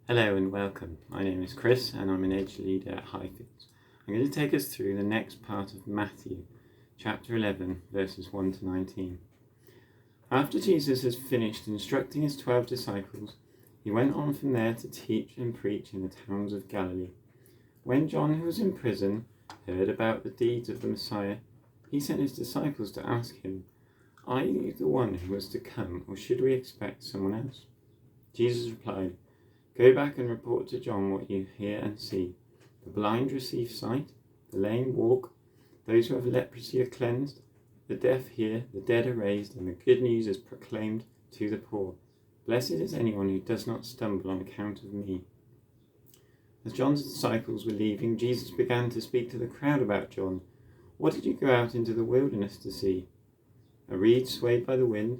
Hello and welcome. My name is Chris and I'm an Edge leader at Highfields. I'm going to take us through the next part of Matthew, chapter 11, verses 1 to 19. After Jesus has finished instructing his 12 disciples, he went on from there to teach and preach in the towns of Galilee. When John, who was in prison, heard about the deeds of the Messiah, he sent his disciples to ask him, "Are you the one who was to come, or should we expect someone else?" Jesus replied, "Go back and report to John what you hear and see. The blind receive sight, the lame walk, those who have leprosy are cleansed, the deaf hear, the dead are raised, and the good news is proclaimed to the poor. Blessed is anyone who does not stumble on account of me." As John's disciples were leaving, Jesus began to speak to the crowd about John. "What did you go out into the wilderness to see? A reed swayed by the wind?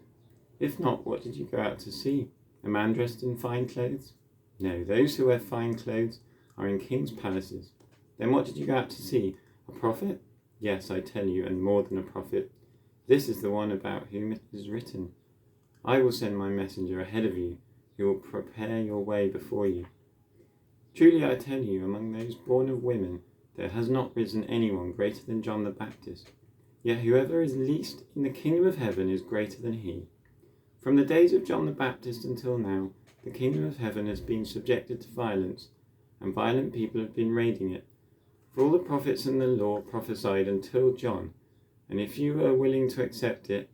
If not, what did you go out to see? A man dressed in fine clothes? No, those who wear fine clothes are in king's palaces. Then what did you go out to see? A prophet? Yes, I tell you, and more than a prophet. This is the one about whom it is written, 'I will send my messenger ahead of you, who will prepare your way before you.' Truly I tell you, among those born of women, there has not risen anyone greater than John the Baptist. Yet whoever is least in the kingdom of heaven is greater than he. From the days of John the Baptist until now, the kingdom of heaven has been subjected to violence, and violent people have been raiding it. For all the prophets and the law prophesied until John, and if you are willing to accept it,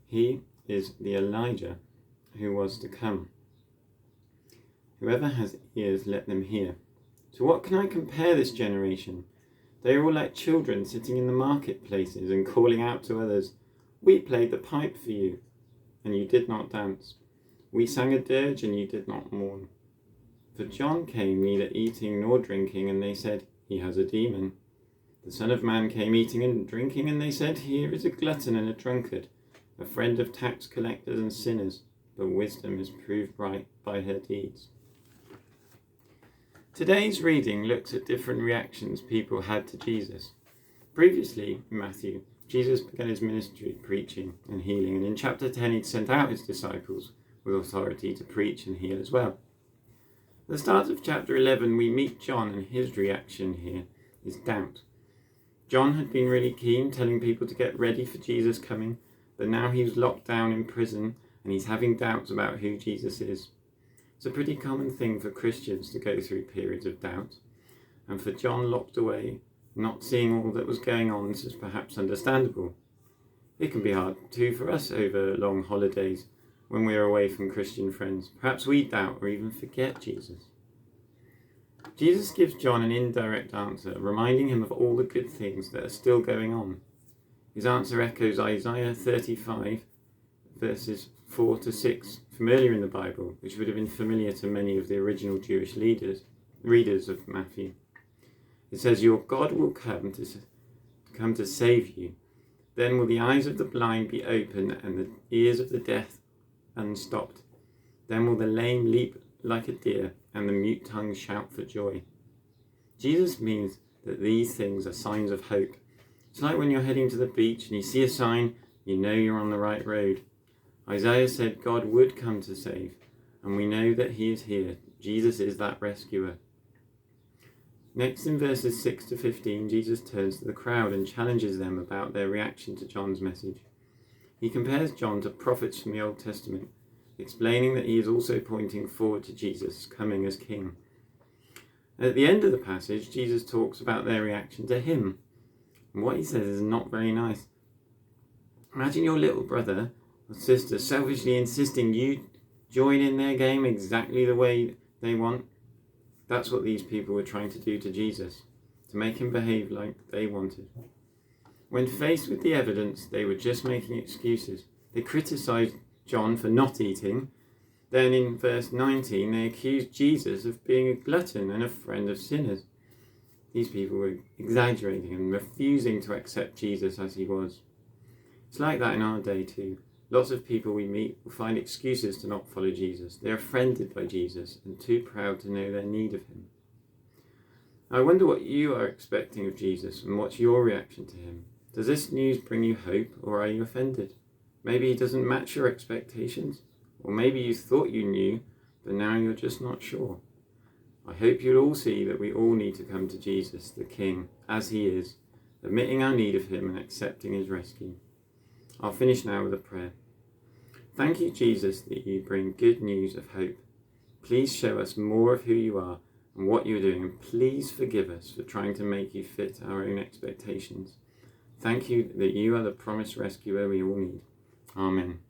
he is the Elijah who was to come. Whoever has ears, let them hear. To what can I compare this generation? They are all like children sitting in the marketplaces and calling out to others, 'We played the pipe for you, and you did not dance. We sang a dirge, and you did not mourn.' For John came neither eating nor drinking, and they said, 'He has a demon.' The Son of Man came eating and drinking, and they said, 'Here is a glutton and a drunkard, a friend of tax collectors and sinners.' But wisdom is proved right by her deeds." Today's reading looks at different reactions people had to Jesus. Previously, in Matthew, Jesus began his ministry preaching and healing, and in chapter 10 he'd sent out his disciples with authority to preach and heal as well. At the start of chapter 11 we meet John, and his reaction here is doubt. John had been really keen, telling people to get ready for Jesus coming, but now he's locked down in prison and he's having doubts about who Jesus is. It's a pretty common thing for Christians to go through periods of doubt, and for John locked away, not seeing all that was going on, this is perhaps understandable. It can be hard too for us over long holidays when we are away from Christian friends. Perhaps we doubt or even forget Jesus. Jesus gives John an indirect answer, reminding him of all the good things that are still going on. His answer echoes Isaiah 35, verses 4 to 6, from earlier in the Bible, which would have been familiar to many of the original Jewish readers of Matthew. It says, "Your God will come to save you. Then will the eyes of the blind be opened and the ears of the deaf unstopped. Then will the lame leap like a deer and the mute tongue shout for joy." Jesus means that these things are signs of hope. It's like when you're heading to the beach and you see a sign, you know you're on the right road. Isaiah said God would come to save, and we know that he is here. Jesus is that rescuer. Next, in verses 6 to 15, Jesus turns to the crowd and challenges them about their reaction to John's message. He compares John to prophets from the Old Testament, explaining that he is also pointing forward to Jesus coming as king. At the end of the passage, Jesus talks about their reaction to him, and what he says is not very nice. Imagine your little brother or sister selfishly insisting you join in their game exactly the way they want. That's what these people were trying to do to Jesus, to make him behave like they wanted. When faced with the evidence, they were just making excuses. They criticized John for not eating. Then in verse 19, they accused Jesus of being a glutton and a friend of sinners. These people were exaggerating and refusing to accept Jesus as he was. It's like that in our day too. Lots of people we meet will find excuses to not follow Jesus. They're offended by Jesus and too proud to know their need of him. I wonder what you are expecting of Jesus and what's your reaction to him. Does this news bring you hope, or are you offended? Maybe he doesn't match your expectations, or maybe you thought you knew, but now you're just not sure. I hope you'll all see that we all need to come to Jesus, the King, as he is, admitting our need of him and accepting his rescue. I'll finish now with a prayer. Thank you, Jesus, that you bring good news of hope. Please show us more of who you are and what you're doing, and please forgive us for trying to make you fit our own expectations. Thank you that you are the promised rescuer we all need. Amen.